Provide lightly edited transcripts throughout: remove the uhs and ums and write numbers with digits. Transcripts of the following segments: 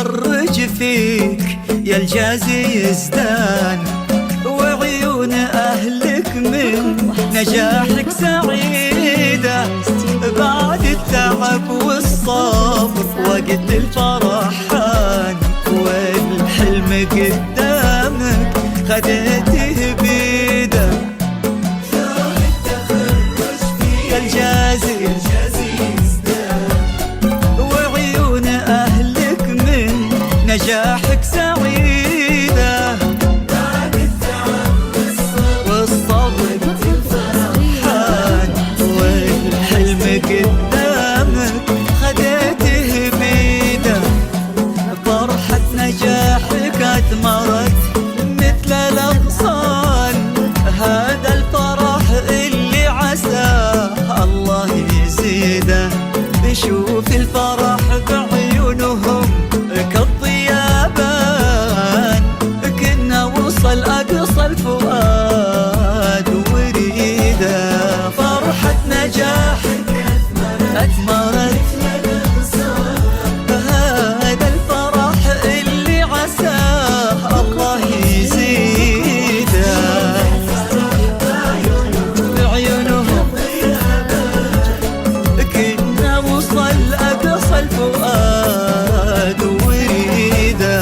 تخرج فيك يا الجازي يزدان، وعيون أهلك من نجاحك سعيدة. بعد التعب والصبر وقت الفرح حان، والحلم قدامك خدته بيده. يا الجازي وعيون أهلك من نجاحك سعيدة. بعد التعب والصبر حان، والحلم قدامك خدته بيده. فرحة نجاحك أثمرت مثل الأغصان، هذا الفرح اللي عساه الله يزيده. شوف الفرح بعيونهم كالضيابان، كنا وصل أقصى الفؤاد وريده. فرحة نجاحك أثمرت هذا الفرح اللي عساه الله يزيده. بعيونهم كنا وصل أقصى الفؤاد وريده.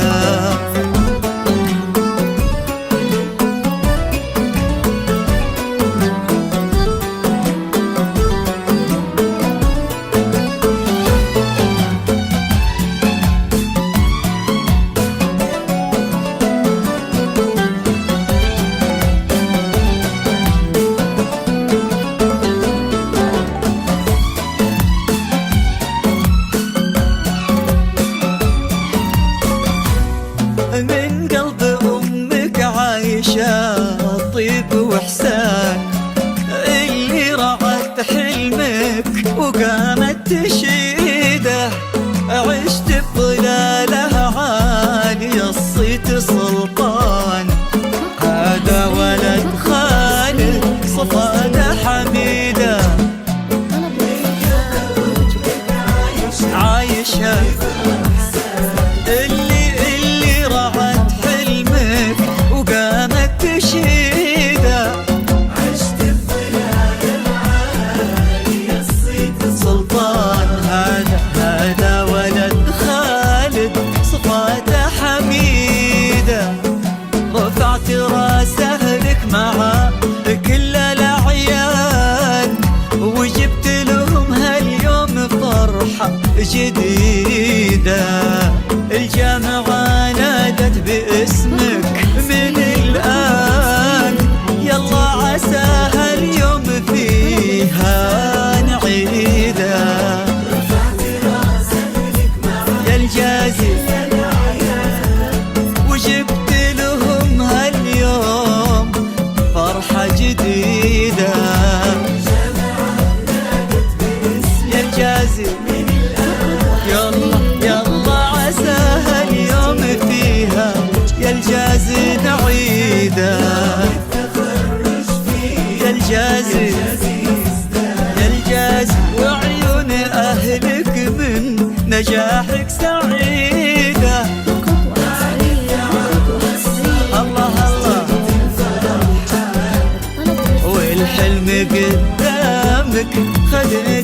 من قلب أمك عايشة طيب وإحسان، اللي رعت حلمك وقامت تشيده. عشت بظلالها عالي الصيت سلطان، هذا ولد خالد صفاده حميده. عايشة اللي رعت حلمك وقامت تشيده. عشت بظلال العالي الصيت سلطان، هذا ولد خالد صفاته حميده. رفعت راسه لك مع كل الأعيان، وجبت لهم هاليوم فرحة جديدة. الجامعة نادت باسمك من الآن، يلا عسى هاليوم فيها نعيده. يا الجازي وجبت لهم هاليوم فرحة جديدة. يا الجازي يلا عسى هاليوم فيها يا الجازي نعيده. يا الجازي وعيون أهلك من نجاحك سعيدة. الله الله والحلم قدامك خدته